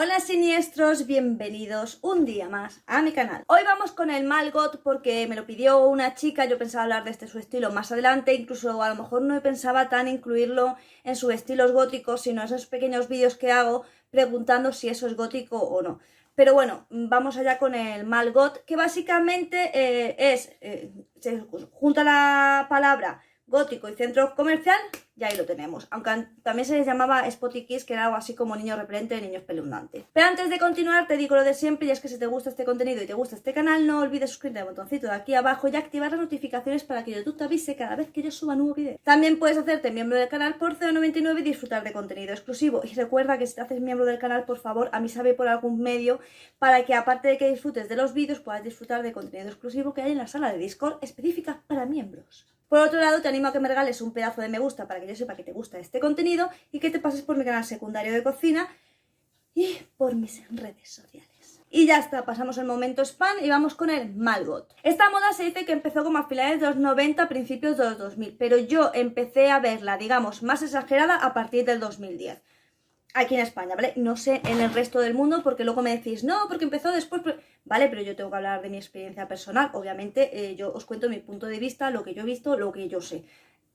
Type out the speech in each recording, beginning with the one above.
Hola siniestros, bienvenidos un día más a mi canal. Hoy vamos con el mal got porque me lo pidió una chica. Yo pensaba hablar de su estilo más adelante, incluso a lo mejor no pensaba tan incluirlo en sus estilos góticos, sino esos pequeños vídeos que hago preguntando si eso es gótico o no. Pero bueno, vamos allá con el mal got, que básicamente se junta la palabra gótico y centro comercial, y ahí lo tenemos. Aunque también se les llamaba Spotty Kids, que era algo así como niño repelente de niño espeluznante. Pero antes de continuar te digo lo de siempre, y es que si te gusta este contenido y te gusta este canal, no olvides suscribirte al botoncito de aquí abajo y activar las notificaciones para que YouTube te avise cada vez que yo suba nuevo vídeo. También puedes hacerte miembro del canal por 0,99 y disfrutar de contenido exclusivo. Y recuerda que si te haces miembro del canal, por favor, avísame por algún medio para que, aparte de que disfrutes de los vídeos, puedas disfrutar de contenido exclusivo que hay en la sala de Discord específica para miembros. Por otro lado, te animo a que me regales un pedazo de me gusta para que yo sepa que te gusta este contenido y que te pases por mi canal secundario de cocina y por mis redes sociales. Y ya está, pasamos al momento spam y vamos con el mal got. Esta moda se dice que empezó como a finales de los 90, principios de los 2000, pero yo empecé a verla, digamos, más exagerada a partir del 2010. Aquí en España, ¿vale? No sé en el resto del mundo, porque luego me decís, no, porque empezó después, ¿vale? Pero yo tengo que hablar de mi experiencia personal. Obviamente, yo os cuento mi punto de vista, lo que yo he visto, lo que yo sé.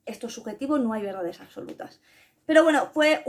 Esto es subjetivo, no hay verdades absolutas. Pero bueno, fue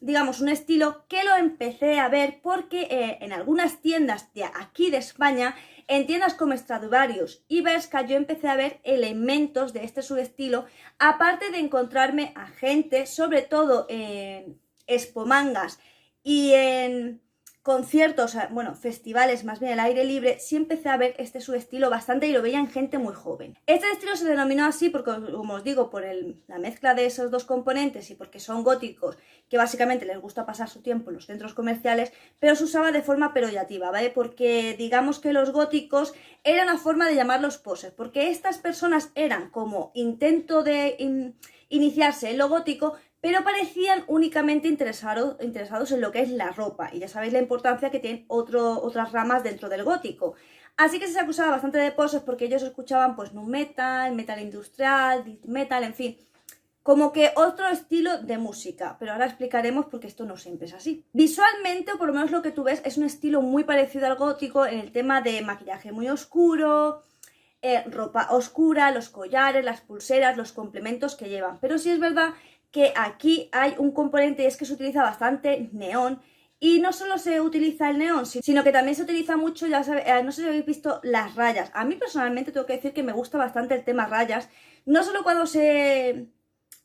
digamos, un estilo que lo empecé a ver porque en algunas tiendas de aquí de España, en tiendas como Stradivarius y Bershka, yo empecé a ver elementos de este subestilo, aparte de encontrarme a gente, sobre todo en expomangas y en conciertos, bueno, festivales más bien al aire libre, sí empecé a ver este subestilo bastante y lo veía en gente muy joven. Este estilo se denominó así porque, como os digo, por la mezcla de esos dos componentes y porque son góticos, que básicamente les gusta pasar su tiempo en los centros comerciales, pero se usaba de forma peyorativa, ¿vale? Porque digamos que los góticos eran una forma de llamarlos posers, porque estas personas eran como intento de iniciarse en lo gótico, pero parecían únicamente interesados en lo que es la ropa, y ya sabéis la importancia que tienen otras ramas dentro del gótico. Así que se acusaba bastante de poses porque ellos escuchaban pues nu metal, metal industrial, death metal, en fin, como que otro estilo de música, pero ahora explicaremos porque esto no siempre es así. Visualmente, o por lo menos lo que tú ves, es un estilo muy parecido al gótico en el tema de maquillaje muy oscuro, ropa oscura, los collares, las pulseras, los complementos que llevan, pero sí es verdad que aquí hay un componente y es que se utiliza bastante neón. Y no solo se utiliza el neón, sino que también se utiliza mucho, ya sabéis, no sé si habéis visto las rayas. A mí personalmente tengo que decir que me gusta bastante el tema rayas, no solo cuando se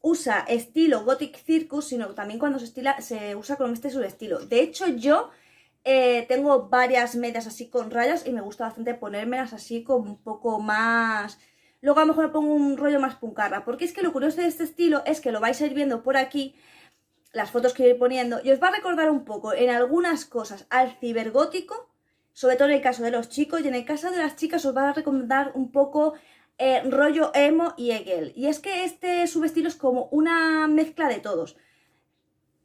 usa estilo Gothic Circus, sino también cuando se usa con este subestilo. De hecho, yo tengo varias medias así con rayas y me gusta bastante ponérmelas así como un poco más. Luego a lo mejor me pongo un rollo más puncarra, porque es que lo curioso de este estilo es que lo vais a ir viendo por aquí, las fotos que voy poniendo, y os va a recordar un poco en algunas cosas al cibergótico, sobre todo en el caso de los chicos, y en el caso de las chicas os va a recordar un poco rollo emo y Hegel. Y es que este subestilo es como una mezcla de todos.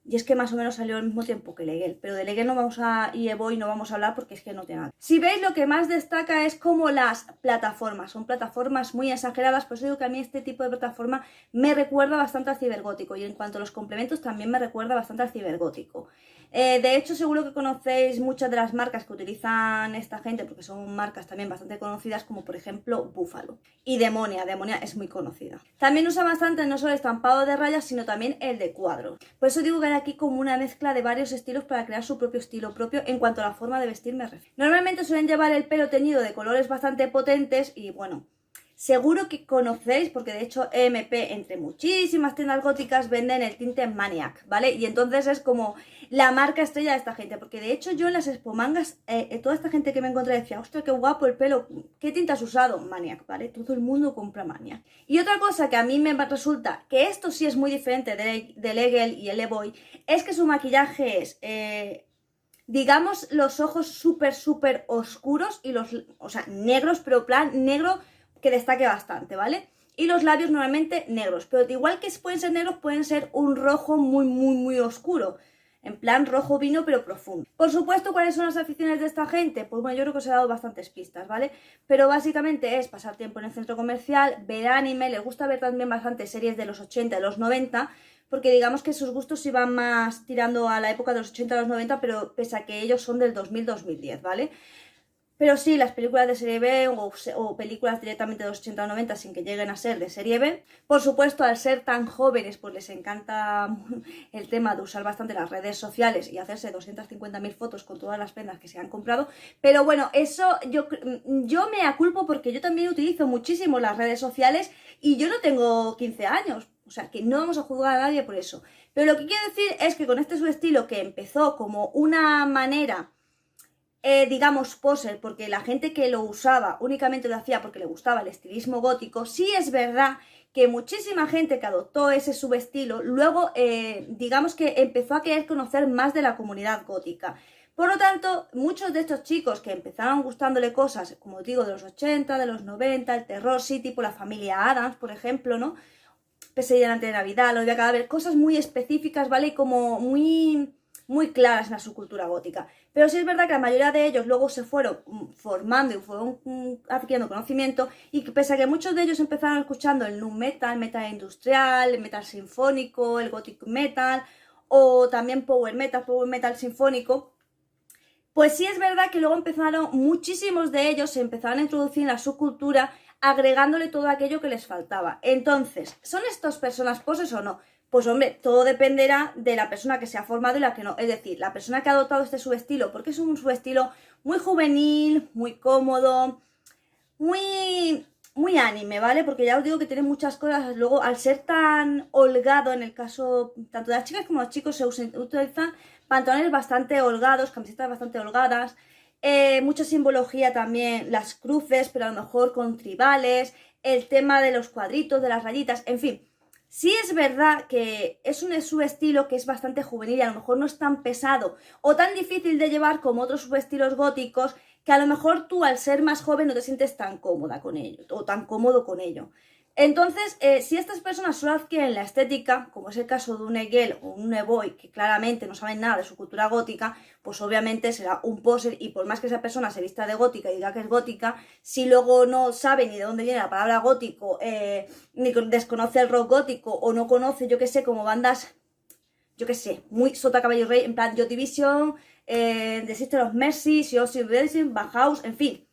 Y es que más o menos salió al mismo tiempo que Legel, pero de Legel no vamos a, y Evoy no vamos a hablar porque es que no tiene nada. Si veis, lo que más destaca es como las plataformas, son plataformas muy exageradas, por eso digo que a mí este tipo de plataforma me recuerda bastante al cibergótico, y en cuanto a los complementos también me recuerda bastante al cibergótico. De hecho, seguro que conocéis muchas de las marcas que utilizan esta gente, porque son marcas también bastante conocidas, como por ejemplo Búfalo. Y Demonia es muy conocida. También usa bastante no solo el estampado de rayas, sino también el de cuadro. Por eso digo que hay aquí como una mezcla de varios estilos para crear su propio estilo propio en cuanto a la forma de vestir me refiero. Normalmente suelen llevar el pelo teñido de colores bastante potentes y bueno, seguro que conocéis, porque de hecho EMP, entre muchísimas tiendas góticas, venden el tinte Maniac, ¿vale? Y entonces es como la marca estrella de esta gente, porque de hecho yo en las expomangas, toda esta gente que me encontré decía, ostras, qué guapo el pelo, ¿qué tinta has usado? Maniac, ¿vale? Todo el mundo compra Maniac. Y otra cosa que a mí me resulta, que esto sí es muy diferente del Hegel y el Evoy, es que su maquillaje es digamos, los ojos súper oscuros y o sea, negros, pero plan negro que destaque bastante, ¿vale? Y los labios normalmente negros, pero igual que pueden ser negros, pueden ser un rojo muy oscuro. En plan rojo vino, pero profundo. Por supuesto, ¿cuáles son las aficiones de esta gente? Pues bueno, yo creo que os he dado bastantes pistas, ¿vale? Pero básicamente es pasar tiempo en el centro comercial, ver anime, les gusta ver también bastante series de los 80 y los 90, porque digamos que sus gustos iban más tirando a la época de los 80 a los 90, pero pese a que ellos son del 2000-2010, ¿vale? Pero sí, las películas de serie B o películas directamente de los 80 o 90 sin que lleguen a ser de serie B, por supuesto, al ser tan jóvenes, pues les encanta el tema de usar bastante las redes sociales y hacerse 250.000 fotos con todas las prendas que se han comprado. Pero bueno, eso yo me aculpo porque yo también utilizo muchísimo las redes sociales y yo no tengo 15 años. O sea, que no vamos a juzgar a nadie por eso. Pero lo que quiero decir es que con este su estilo que empezó como una manera... digamos, poser, porque la gente que lo usaba únicamente lo hacía porque le gustaba el estilismo gótico, sí es verdad que muchísima gente que adoptó ese subestilo, luego, digamos que empezó a querer conocer más de la comunidad gótica. Por lo tanto, muchos de estos chicos que empezaron gustándole cosas, como digo, de los 80, de los 90, el terror, sí, tipo la familia Addams, por ejemplo, ¿no? Pesadilla delante de Navidad, lo de cadáver, cosas muy específicas, ¿vale? Y como muy claras en la subcultura gótica. Pero sí es verdad que la mayoría de ellos luego se fueron formando y fueron adquiriendo conocimiento, y que pese a que muchos de ellos empezaron escuchando el nu metal, metal industrial, el metal sinfónico, el gothic metal o también power metal sinfónico, pues sí es verdad que luego empezaron, muchísimos de ellos se empezaron a introducir en la subcultura agregándole todo aquello que les faltaba. Entonces, ¿son estas personas poses o no? Pues hombre, todo dependerá de la persona que se ha formado y la que no. Es decir, la persona que ha adoptado este subestilo, porque es un subestilo muy juvenil, muy cómodo, muy anime, ¿vale? Porque ya os digo que tiene muchas cosas. Luego, al ser tan holgado, en el caso tanto de las chicas como de los chicos, se utilizan pantalones bastante holgados, camisetas bastante holgadas, mucha simbología también, las cruces, pero a lo mejor con tribales, el tema de los cuadritos, de las rayitas, en fin. Sí es verdad que es un subestilo que es bastante juvenil y a lo mejor no es tan pesado o tan difícil de llevar como otros subestilos góticos, que a lo mejor tú al ser más joven no te sientes tan cómoda con ello o tan cómodo con ello. Entonces, si estas personas solo adquieren la estética, como es el caso de un Egel o un Eboy, que claramente no saben nada de su cultura gótica, pues obviamente será un poser, y por más que esa persona se vista de gótica y diga que es gótica, si luego no sabe ni de dónde viene la palabra gótico, ni desconoce el rock gótico, o no conoce, yo que sé, como bandas, yo que sé, muy sota caballo rey, en plan Joy Division, The Sister of Mercy, Ozzy Osbourne, Bauhaus, en fin.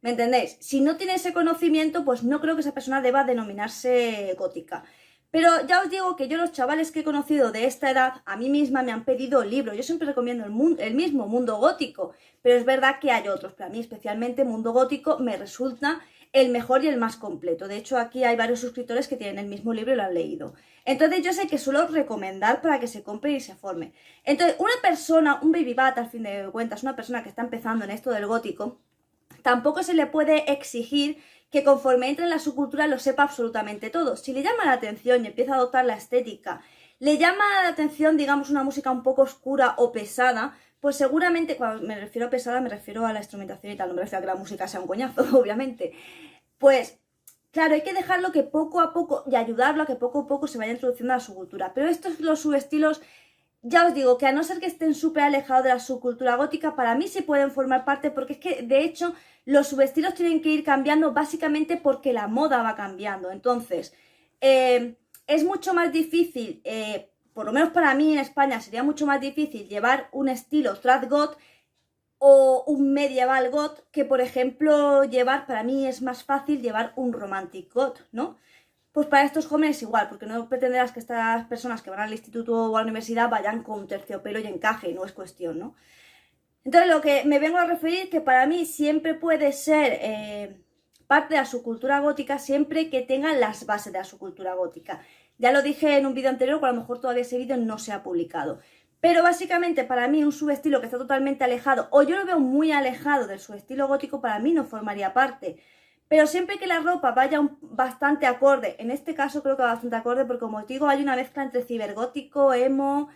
¿Me entendéis? Si no tiene ese conocimiento, pues no creo que esa persona deba denominarse gótica. Pero ya os digo que yo, los chavales que he conocido de esta edad, a mí misma me han pedido libros. Yo siempre recomiendo el mismo Mundo Gótico, pero es verdad que hay otros. Pero a mí especialmente Mundo Gótico me resulta el mejor y el más completo. De hecho, aquí hay varios suscriptores que tienen el mismo libro y lo han leído. Entonces yo sé que suelo recomendar para que se compre y se forme. Entonces, una persona, un baby bat, al fin de cuentas, una persona que está empezando en esto del gótico, tampoco se le puede exigir que conforme entre en la subcultura lo sepa absolutamente todo. Si le llama la atención y empieza a adoptar la estética, le llama la atención, digamos, una música un poco oscura o pesada, pues seguramente, cuando me refiero a pesada, me refiero a la instrumentación y tal, no me refiero a que la música sea un coñazo, obviamente. Pues, claro, hay que dejarlo que poco a poco, y ayudarlo a que poco a poco se vaya introduciendo a la subcultura. Pero estos, los subestilos, ya os digo que a no ser que estén súper alejados de la subcultura gótica, para mí sí pueden formar parte, porque es que, de hecho, los subestilos tienen que ir cambiando básicamente porque la moda va cambiando. Entonces, es mucho más difícil, por lo menos para mí en España sería mucho más difícil llevar un estilo trad goth o un medieval goth que, por ejemplo, para mí es más fácil llevar un romantic goth, ¿no? Pues para estos jóvenes igual, porque no pretenderás que estas personas que van al instituto o a la universidad vayan con terciopelo y encaje, no es cuestión, ¿no? Entonces, lo que me vengo a referir, que para mí siempre puede ser parte de la subcultura gótica, siempre que tengan las bases de la subcultura gótica. Ya lo dije en un vídeo anterior, pero a lo mejor todavía ese vídeo no se ha publicado. Pero básicamente para mí un subestilo que está totalmente alejado, o yo lo veo muy alejado del subestilo gótico, para mí no formaría parte. Pero siempre que la ropa vaya bastante acorde, en este caso creo que va bastante acorde, porque como os digo, hay una mezcla entre cibergótico, emo,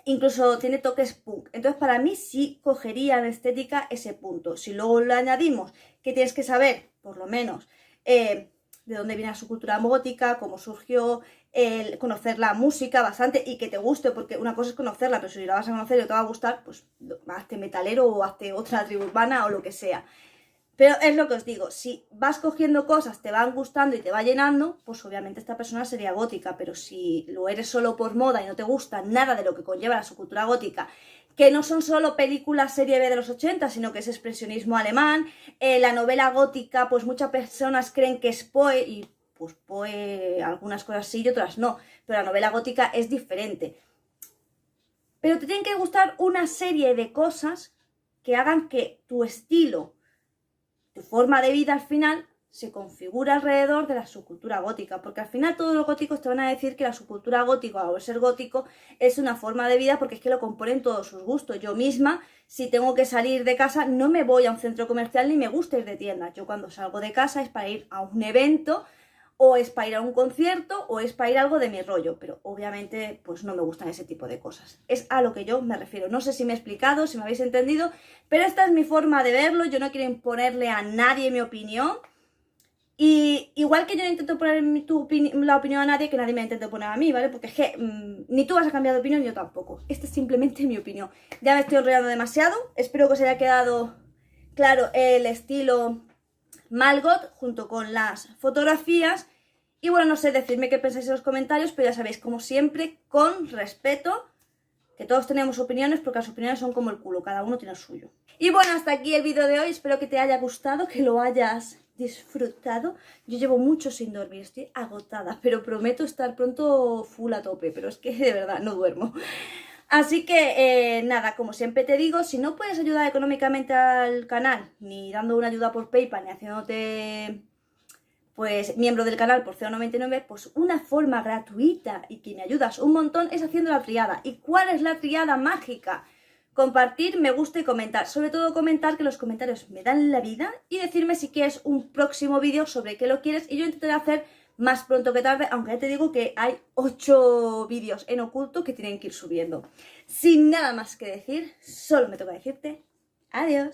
incluso tiene toques punk. Entonces para mí sí cogería en estética ese punto. Si luego le añadimos que tienes que saber, por lo menos, de dónde viene su cultura gótica, cómo surgió, conocer la música bastante y que te guste, porque una cosa es conocerla, pero si la vas a conocer y no te va a gustar, pues hazte metalero o hazte otra tribu urbana o lo que sea. Pero es lo que os digo, si vas cogiendo cosas, te van gustando y te va llenando, pues obviamente esta persona sería gótica, pero si lo eres solo por moda y no te gusta nada de lo que conlleva la subcultura gótica, que no son solo películas serie B de los 80, sino que es expresionismo alemán, la novela gótica, pues muchas personas creen que es Poe, y pues Poe algunas cosas sí y otras no, pero la novela gótica es diferente. Pero te tienen que gustar una serie de cosas que hagan que tu estilo, tu forma de vida al final se configura alrededor de la subcultura gótica, porque al final todos los góticos te van a decir que la subcultura gótica o el ser gótico es una forma de vida porque es que lo componen todos sus gustos. Yo misma, si tengo que salir de casa, no me voy a un centro comercial ni me gusta ir de tiendas. Yo cuando salgo de casa es para ir a un evento, o es para ir a un concierto, o es para ir a algo de mi rollo, pero obviamente pues no me gustan ese tipo de cosas. Es a lo que yo me refiero. No sé si me he explicado, si me habéis entendido, pero esta es mi forma de verlo. Yo no quiero imponerle a nadie mi opinión. Y igual que yo no intento poner la opinión a nadie, que nadie me intente poner a mí, ¿vale? Porque es que ni tú vas a cambiar de opinión, yo tampoco. Esta es simplemente mi opinión. Ya me estoy enrollando demasiado. Espero que os haya quedado claro el estilo Malgot junto con las fotografías. Y bueno, no sé, decidme qué pensáis en los comentarios, pero ya sabéis, como siempre, con respeto, que todos tenemos opiniones, porque las opiniones son como el culo, cada uno tiene el suyo. Y bueno, hasta aquí el vídeo de hoy, espero que te haya gustado, que lo hayas disfrutado. Yo llevo mucho sin dormir, estoy agotada, pero prometo estar pronto full a tope, pero es que de verdad no duermo. Así que nada, como siempre te digo, si no puedes ayudar económicamente al canal, ni dando una ayuda por PayPal, ni haciéndote pues miembro del canal por 0,99, pues una forma gratuita y que me ayudas un montón es haciendo la triada. ¿Y cuál es la triada mágica? Compartir, me gusta y comentar. Sobre todo comentar, que los comentarios me dan la vida, y decirme si quieres un próximo vídeo sobre qué lo quieres, y yo intentaré hacer más pronto que tarde, aunque ya te digo que hay 8 vídeos en oculto que tienen que ir subiendo. Sin nada más que decir, solo me toca decirte adiós.